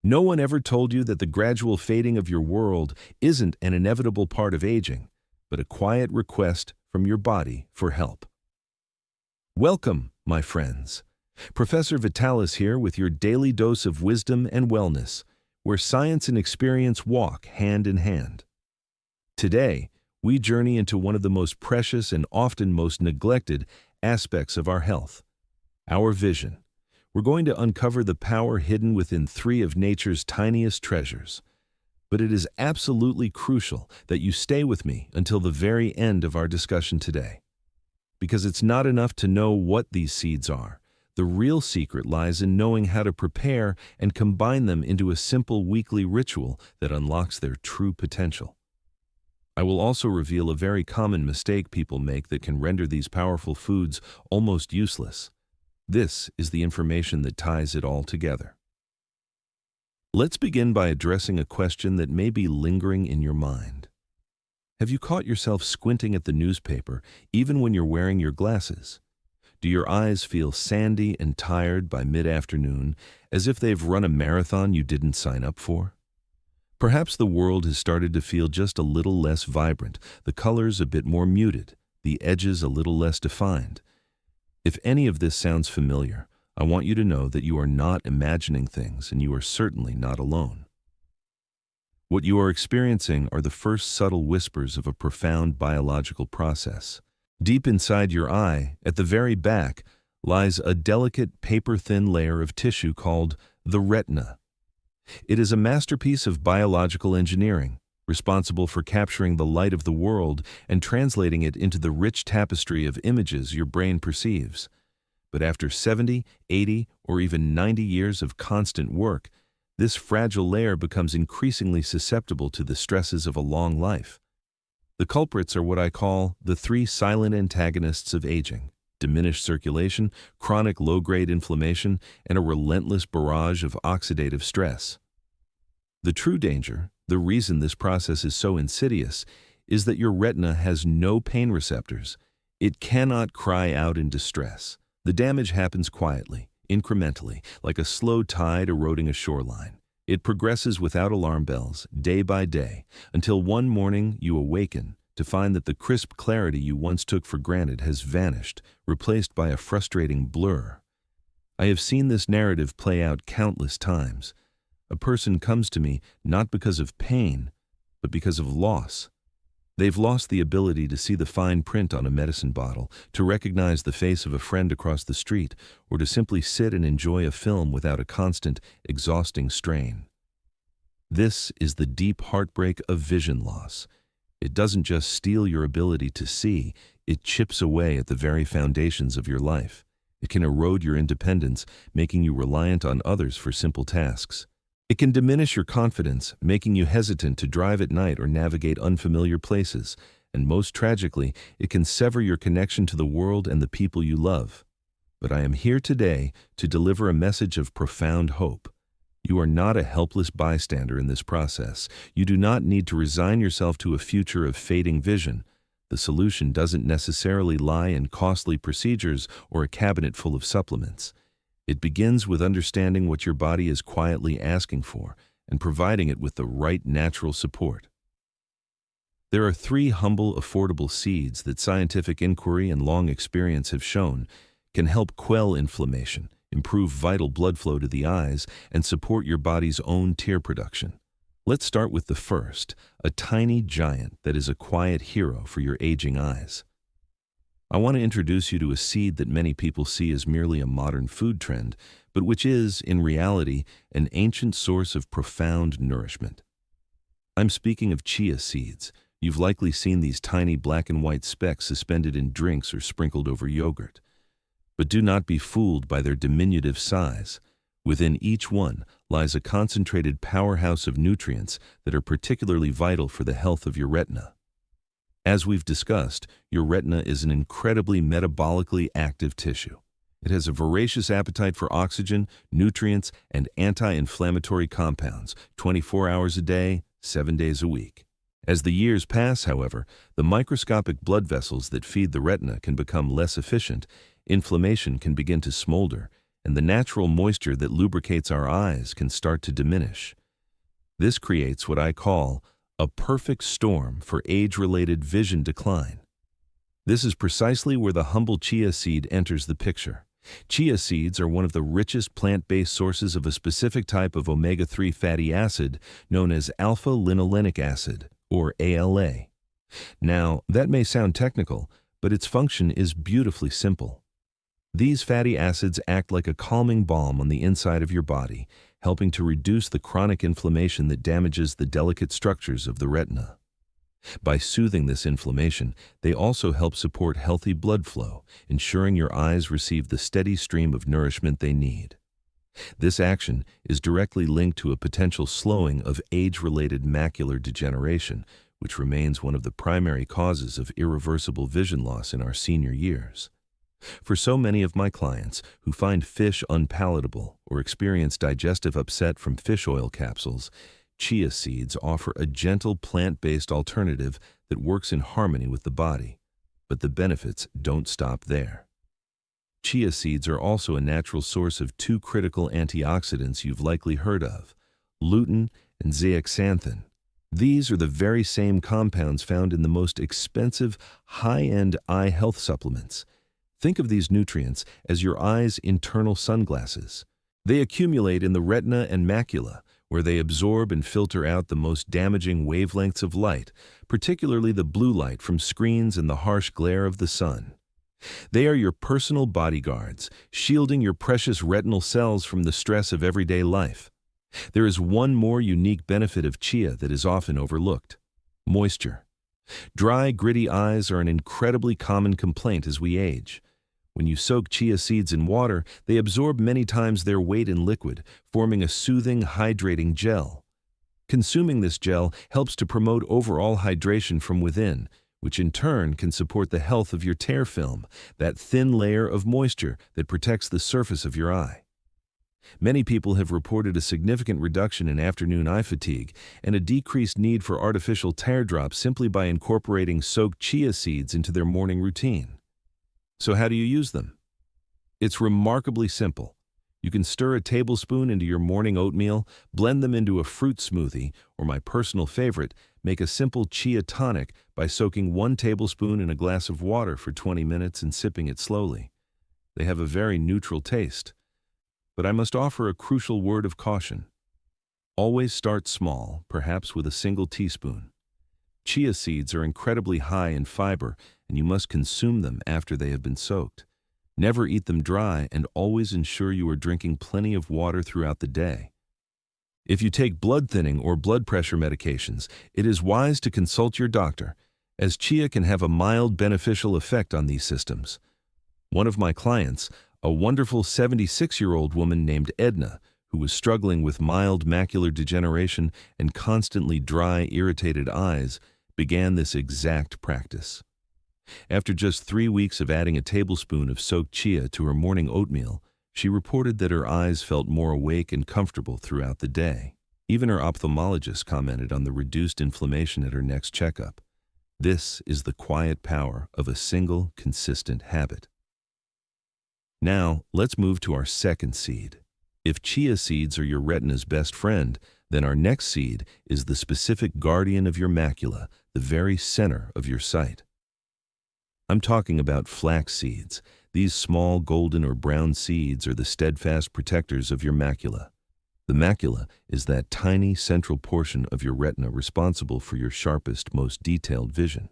No one ever told you that the gradual fading of your world isn't an inevitable part of aging, but a quiet request from your body for help. Welcome, my friends. Professor Vitalis here with your daily dose of wisdom and wellness, where science and experience walk hand in hand. Today, we journey into one of the most precious and often most neglected aspects of our health, our vision. We're going to uncover the power hidden within three of nature's tiniest treasures. But it is absolutely crucial that you stay with me until the very end of our discussion today. Because it's not enough to know what these seeds are. The real secret lies in knowing how to prepare and combine them into a simple weekly ritual that unlocks their true potential. I will also reveal a very common mistake people make that can render these powerful foods almost useless. This is the information that ties it all together. Let's begin by addressing a question that may be lingering in your mind. Have you caught yourself squinting at the newspaper even when you're wearing your glasses? Do your eyes feel sandy and tired by mid-afternoon, as if they've run a marathon you didn't sign up for? Perhaps the world has started to feel just a little less vibrant, the colors a bit more muted, the edges a little less defined. If any of this sounds familiar, I want you to know that you are not imagining things and you are certainly not alone. What you are experiencing are the first subtle whispers of a profound biological process. Deep inside your eye, at the very back, lies a delicate paper-thin layer of tissue called the retina. It is a masterpiece of biological engineering, responsible for capturing the light of the world and translating it into the rich tapestry of images your brain perceives. But after 70, 80, or even 90 years of constant work, this fragile layer becomes increasingly susceptible to the stresses of a long life. The culprits are what I call the three silent antagonists of aging: diminished circulation, chronic low-grade inflammation, and a relentless barrage of oxidative stress. The true danger, the reason this process is so insidious, is that your retina has no pain receptors. It cannot cry out in distress. The damage happens quietly, incrementally, like a slow tide eroding a shoreline. It progresses without alarm bells, day by day, until one morning you awaken to find that the crisp clarity you once took for granted has vanished, replaced by a frustrating blur. I have seen this narrative play out countless times. A person comes to me not because of pain, but because of loss. They've lost the ability to see the fine print on a medicine bottle, to recognize the face of a friend across the street, or to simply sit and enjoy a film without a constant, exhausting strain. This is the deep heartbreak of vision loss. It doesn't just steal your ability to see, it chips away at the very foundations of your life. It can erode your independence, making you reliant on others for simple tasks. It can diminish your confidence, making you hesitant to drive at night or navigate unfamiliar places. And most tragically, it can sever your connection to the world and the people you love. But I am here today to deliver a message of profound hope. You are not a helpless bystander in this process. You do not need to resign yourself to a future of fading vision. The solution doesn't necessarily lie in costly procedures or a cabinet full of supplements. It begins with understanding what your body is quietly asking for and providing it with the right natural support. There are three humble, affordable seeds that scientific inquiry and long experience have shown can help quell inflammation, improve vital blood flow to the eyes, and support your body's own tear production. Let's start with the first, a tiny giant that is a quiet hero for your aging eyes. I want to introduce you to a seed that many people see as merely a modern food trend, but which is, in reality, an ancient source of profound nourishment. I'm speaking of chia seeds. You've likely seen these tiny black and white specks suspended in drinks or sprinkled over yogurt. But do not be fooled by their diminutive size. Within each one lies a concentrated powerhouse of nutrients that are particularly vital for the health of your retina. As we've discussed, your retina is an incredibly metabolically active tissue. It has a voracious appetite for oxygen, nutrients, and anti-inflammatory compounds 24 hours a day, 7 days a week. As the years pass, however, the microscopic blood vessels that feed the retina can become less efficient, inflammation can begin to smolder, and the natural moisture that lubricates our eyes can start to diminish. This creates what I call a perfect storm for age-related vision decline. This is precisely where the humble chia seed enters the picture. Chia seeds are one of the richest plant-based sources of a specific type of omega-3 fatty acid known as alpha-linolenic acid, or ALA. Now, that may sound technical, but its function is beautifully simple. These fatty acids act like a calming balm on the inside of your body, helping to reduce the chronic inflammation that damages the delicate structures of the retina. By soothing this inflammation, they also help support healthy blood flow, ensuring your eyes receive the steady stream of nourishment they need. This action is directly linked to a potential slowing of age-related macular degeneration, which remains one of the primary causes of irreversible vision loss in our senior years. For so many of my clients who find fish unpalatable or experience digestive upset from fish oil capsules, chia seeds offer a gentle plant-based alternative that works in harmony with the body. But the benefits don't stop there. Chia seeds are also a natural source of two critical antioxidants you've likely heard of, lutein and zeaxanthin. These are the very same compounds found in the most expensive, high-end eye health supplements. Think of these nutrients as your eye's internal sunglasses. They accumulate in the retina and macula, where they absorb and filter out the most damaging wavelengths of light, particularly the blue light from screens and the harsh glare of the sun. They are your personal bodyguards, shielding your precious retinal cells from the stress of everyday life. There is one more unique benefit of chia that is often overlooked: moisture. Dry, gritty eyes are an incredibly common complaint as we age. When you soak chia seeds in water, they absorb many times their weight in liquid, forming a soothing, hydrating gel. Consuming this gel helps to promote overall hydration from within, which in turn can support the health of your tear film, that thin layer of moisture that protects the surface of your eye. Many people have reported a significant reduction in afternoon eye fatigue and a decreased need for artificial tear drops simply by incorporating soaked chia seeds into their morning routine. So how do you use them? It's remarkably simple. You can stir a tablespoon into your morning oatmeal, blend them into a fruit smoothie, or my personal favorite, make a simple chia tonic by soaking 1 tablespoon in a glass of water for 20 minutes and sipping it slowly. They have a very neutral taste. But I must offer a crucial word of caution. Always start small, perhaps with a single teaspoon. Chia seeds are incredibly high in fiber, and you must consume them after they have been soaked. Never eat them dry, and always ensure you are drinking plenty of water throughout the day. If you take blood thinning or blood pressure medications, it is wise to consult your doctor, as chia can have a mild beneficial effect on these systems. One of my clients, a wonderful 76-year-old woman named Edna, who was struggling with mild macular degeneration and constantly dry, irritated eyes, began this exact practice. After just 3 weeks of adding a tablespoon of soaked chia to her morning oatmeal, she reported that her eyes felt more awake and comfortable throughout the day. Even her ophthalmologist commented on the reduced inflammation at her next checkup. This is the quiet power of a single, consistent habit. Now, let's move to our second seed. If chia seeds are your retina's best friend, then our next seed is the specific guardian of your macula, the very center of your sight. I'm talking about flax seeds. These small golden or brown seeds are the steadfast protectors of your macula. The macula is that tiny central portion of your retina responsible for your sharpest, most detailed vision.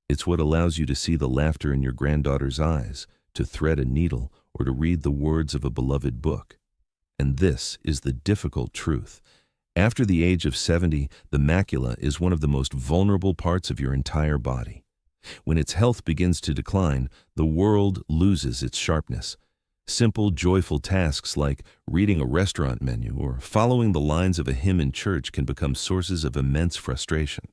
It's what allows you to see the laughter in your granddaughter's eyes, to thread a needle, or to read the words of a beloved book. And this is the difficult truth. After the age of 70, the macula is one of the most vulnerable parts of your entire body. When its health begins to decline, the world loses its sharpness. Simple, joyful tasks like reading a restaurant menu or following the lines of a hymn in church can become sources of immense frustration.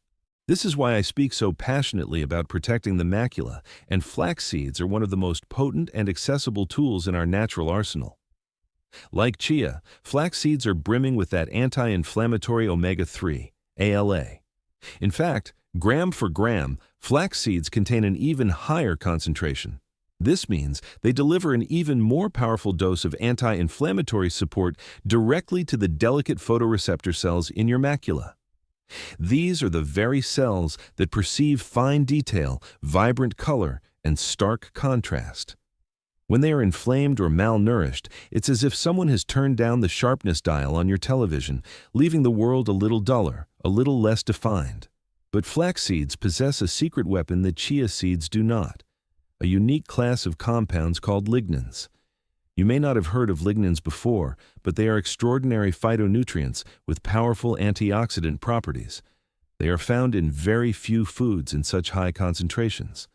This is why I speak so passionately about protecting the macula, and flax seeds are one of the most potent and accessible tools in our natural arsenal. Like chia, flax seeds are brimming with that anti-inflammatory omega-3, ALA. In fact, gram for gram, flax seeds contain an even higher concentration. This means they deliver an even more powerful dose of anti-inflammatory support directly to the delicate photoreceptor cells in your macula. These are the very cells that perceive fine detail, vibrant color, and stark contrast. When they are inflamed or malnourished, it's as if someone has turned down the sharpness dial on your television, leaving the world a little duller, a little less defined. But flax seeds possess a secret weapon that chia seeds do not, a unique class of compounds called lignans. You may not have heard of lignans before, but they are extraordinary phytonutrients with powerful antioxidant properties. They are found in very few foods in such high concentrations.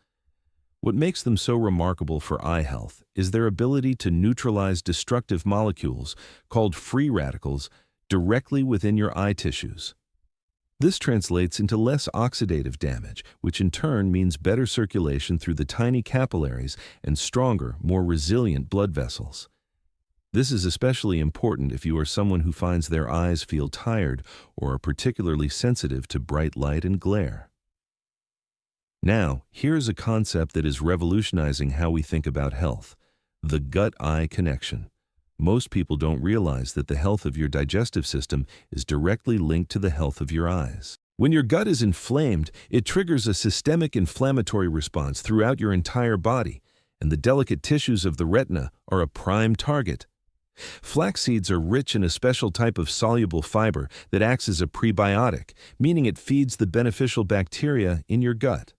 What makes them so remarkable for eye health is their ability to neutralize destructive molecules, called free radicals, directly within your eye tissues. This translates into less oxidative damage, which in turn means better circulation through the tiny capillaries and stronger, more resilient blood vessels. This is especially important if you are someone who finds their eyes feel tired or are particularly sensitive to bright light and glare. Now, here's a concept that is revolutionizing how we think about health: the gut-eye connection. Most people don't realize that the health of your digestive system is directly linked to the health of your eyes. When your gut is inflamed, it triggers a systemic inflammatory response throughout your entire body, and the delicate tissues of the retina are a prime target. Flax seeds are rich in a special type of soluble fiber that acts as a prebiotic, meaning it feeds the beneficial bacteria in your gut.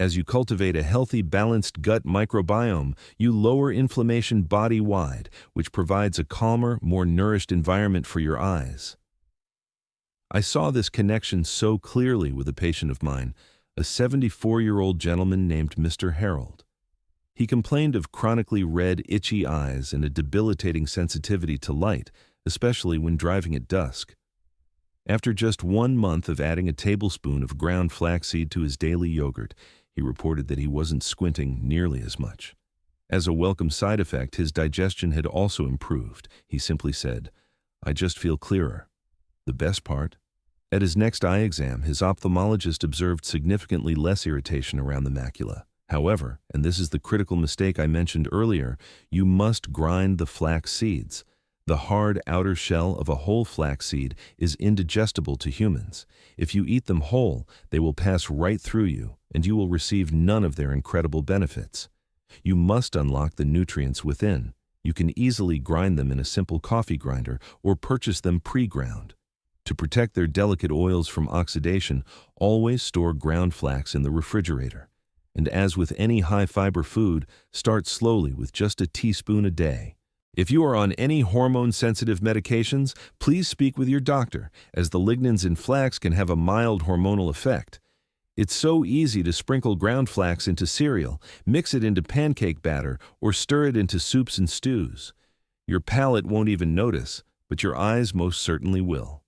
As you cultivate a healthy, balanced gut microbiome, you lower inflammation body-wide, which provides a calmer, more nourished environment for your eyes. I saw this connection so clearly with a patient of mine, a 74-year-old gentleman named Mr. Harold. He complained of chronically red, itchy eyes and a debilitating sensitivity to light, especially when driving at dusk. After just 1 month of adding a tablespoon of ground flaxseed to his daily yogurt, he reported that he wasn't squinting nearly as much. As a welcome side effect, his digestion had also improved. He simply said, "I just feel clearer." The best part? At his next eye exam, his ophthalmologist observed significantly less irritation around the macula. However, and this is the critical mistake I mentioned earlier, you must grind the flax seeds. The hard outer shell of a whole flaxseed is indigestible to humans. If you eat them whole, they will pass right through you, and you will receive none of their incredible benefits. You must unlock the nutrients within. You can easily grind them in a simple coffee grinder or purchase them pre-ground. To protect their delicate oils from oxidation, always store ground flax in the refrigerator. And as with any high-fiber food, start slowly with just a teaspoon a day. If you are on any hormone-sensitive medications, please speak with your doctor, as the lignans in flax can have a mild hormonal effect. It's so easy to sprinkle ground flax into cereal, mix it into pancake batter, or stir it into soups and stews. Your palate won't even notice, but your eyes most certainly will.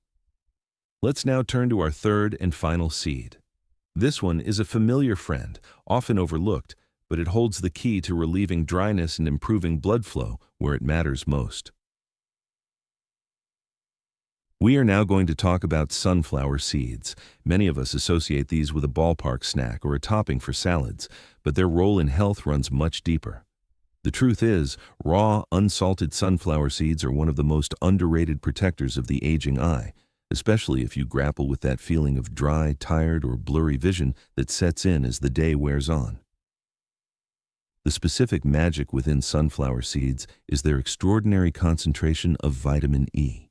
Let's now turn to our third and final seed. This one is a familiar friend, often overlooked, but it holds the key to relieving dryness and improving blood flow where it matters most. We are now going to talk about sunflower seeds. Many of us associate these with a ballpark snack or a topping for salads, but their role in health runs much deeper. The truth is, raw, unsalted sunflower seeds are one of the most underrated protectors of the aging eye, especially if you grapple with that feeling of dry, tired, or blurry vision that sets in as the day wears on. The specific magic within sunflower seeds is their extraordinary concentration of vitamin E.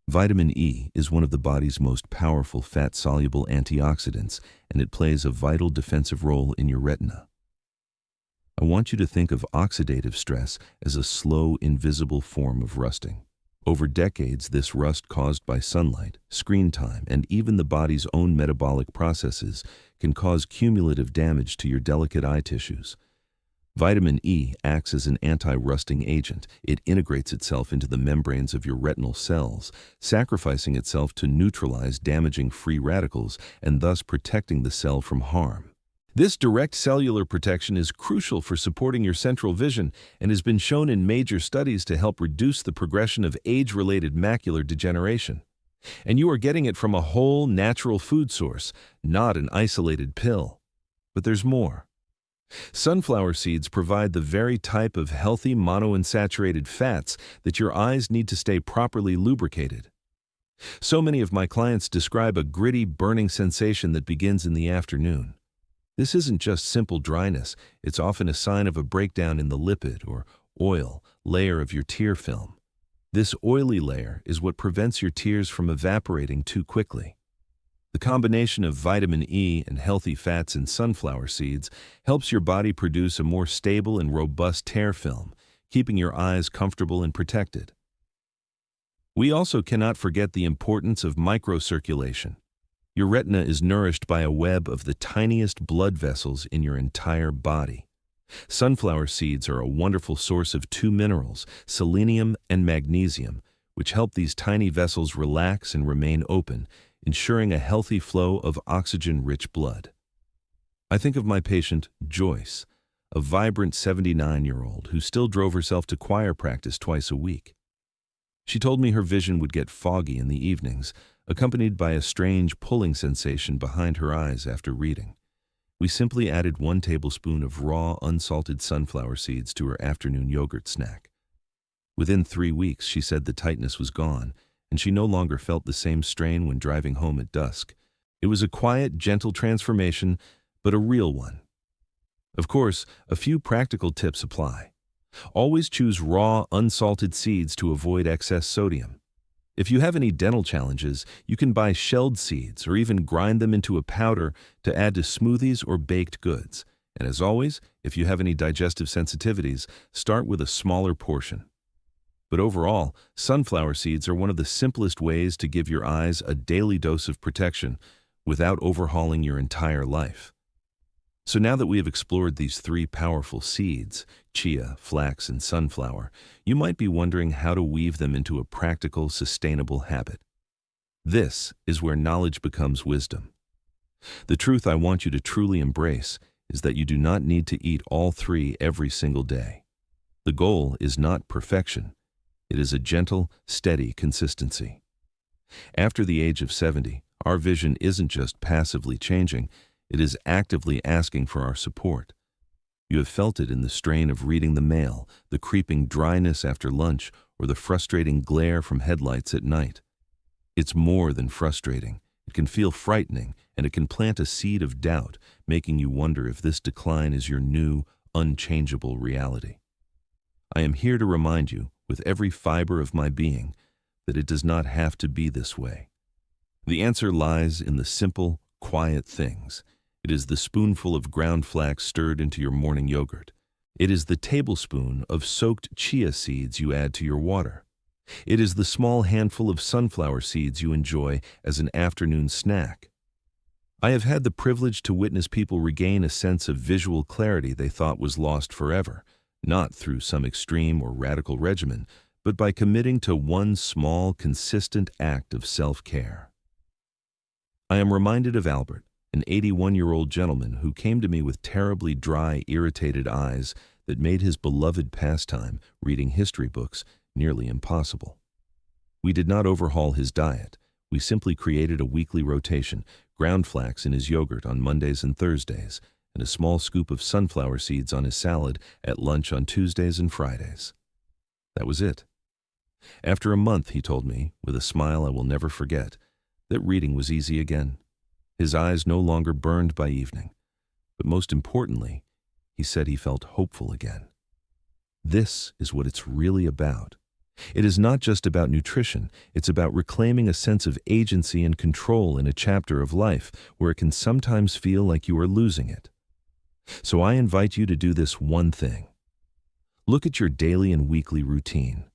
Vitamin E is one of the body's most powerful fat-soluble antioxidants, and it plays a vital defensive role in your retina. I want you to think of oxidative stress as a slow, invisible form of rusting. Over decades, this rust caused by sunlight, screen time, and even the body's own metabolic processes can cause cumulative damage to your delicate eye tissues. Vitamin E acts as an anti-rusting agent. It integrates itself into the membranes of your retinal cells, sacrificing itself to neutralize damaging free radicals and thus protecting the cell from harm. This direct cellular protection is crucial for supporting your central vision and has been shown in major studies to help reduce the progression of age-related macular degeneration. And you are getting it from a whole, natural food source, not an isolated pill. But there's more. Sunflower seeds provide the very type of healthy monounsaturated fats that your eyes need to stay properly lubricated. So many of my clients describe a gritty, burning sensation that begins in the afternoon. This isn't just simple dryness, it's often a sign of a breakdown in the lipid or oil layer of your tear film. This oily layer is what prevents your tears from evaporating too quickly. The combination of vitamin E and healthy fats in sunflower seeds helps your body produce a more stable and robust tear film, keeping your eyes comfortable and protected. We also cannot forget the importance of microcirculation. Your retina is nourished by a web of the tiniest blood vessels in your entire body. Sunflower seeds are a wonderful source of two minerals, selenium and magnesium, which help these tiny vessels relax and remain open, ensuring a healthy flow of oxygen-rich blood. I think of my patient, Joyce, a vibrant 79-year-old who still drove herself to choir practice twice a week. She told me her vision would get foggy in the evenings, accompanied by a strange pulling sensation behind her eyes after reading. We simply added 1 tablespoon of raw, unsalted sunflower seeds to her afternoon yogurt snack. Within 3 weeks, she said the tightness was gone, and she no longer felt the same strain when driving home at dusk. It was a quiet, gentle transformation, but a real one. Of course, a few practical tips apply. Always choose raw, unsalted seeds to avoid excess sodium. If you have any dental challenges, you can buy shelled seeds or even grind them into a powder to add to smoothies or baked goods. And as always, if you have any digestive sensitivities, start with a smaller portion. But overall, sunflower seeds are one of the simplest ways to give your eyes a daily dose of protection without overhauling your entire life. So now that we have explored these 3 powerful seeds, chia, flax, and sunflower, you might be wondering how to weave them into a practical, sustainable habit. This is where knowledge becomes wisdom. The truth I want you to truly embrace is that you do not need to eat all 3 every single day. The goal is not perfection. It is a gentle, steady consistency. After the age of 70, our vision isn't just passively changing, it is actively asking for our support. You have felt it in the strain of reading the mail, the creeping dryness after lunch, or the frustrating glare from headlights at night. It's more than frustrating. It can feel frightening, and it can plant a seed of doubt, making you wonder if this decline is your new, unchangeable reality. I am here to remind you, with every fiber of my being, that it does not have to be this way. The answer lies in the simple, quiet things. It is the spoonful of ground flax stirred into your morning yogurt. It is the tablespoon of soaked chia seeds you add to your water. It is the small handful of sunflower seeds you enjoy as an afternoon snack. I have had the privilege to witness people regain a sense of visual clarity they thought was lost forever, not through some extreme or radical regimen, but by committing to one small, consistent act of self-care. I am reminded of Albert, an 81-year-old gentleman who came to me with terribly dry, irritated eyes that made his beloved pastime, reading history books, nearly impossible. We did not overhaul his diet. We simply created a weekly rotation, ground flax in his yogurt on Mondays and Thursdays, and a small scoop of sunflower seeds on his salad at lunch on Tuesdays and Fridays. That was it. After a month, he told me, with a smile I will never forget, that reading was easy again. His eyes no longer burned by evening. But most importantly, he said he felt hopeful again. This is what it's really about. It is not just about nutrition, it's about reclaiming a sense of agency and control in a chapter of life where it can sometimes feel like you are losing it. So I invite you to do this one thing. Look at your daily and weekly routine.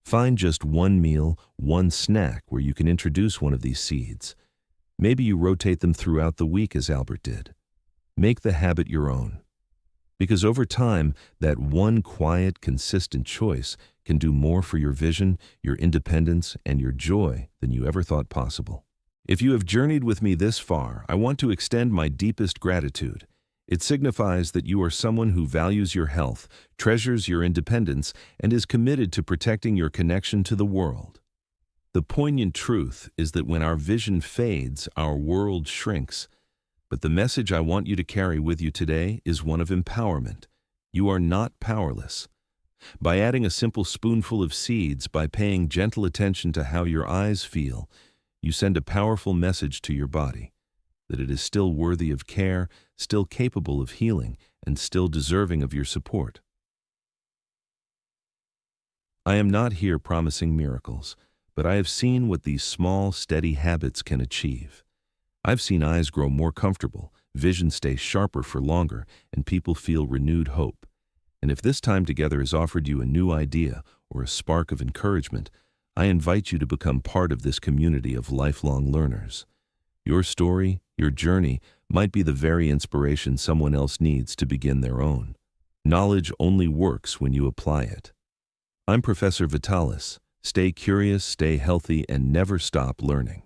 Find just one meal, one snack where you can introduce one of these seeds. Maybe you rotate them throughout the week as Albert did. Make the habit your own. Because over time, that one quiet, consistent choice can do more for your vision, your independence, and your joy than you ever thought possible. If you have journeyed with me this far, I want to extend my deepest gratitude. It signifies that you are someone who values your health, treasures your independence, and is committed to protecting your connection to the world. The poignant truth is that when our vision fades, our world shrinks. But the message I want you to carry with you today is one of empowerment. You are not powerless. By adding a simple spoonful of seeds, by paying gentle attention to how your eyes feel, you send a powerful message to your body that it is still worthy of care, still capable of healing, and still deserving of your support. I am not here promising miracles, but I have seen what these small, steady habits can achieve. I've seen eyes grow more comfortable, vision stay sharper for longer, and people feel renewed hope. And if this time together has offered you a new idea or a spark of encouragement, I invite you to become part of this community of lifelong learners. Your story, your journey, might be the very inspiration someone else needs to begin their own. Knowledge only works when you apply it. I'm Professor Vitalis. Stay curious, stay healthy, and never stop learning.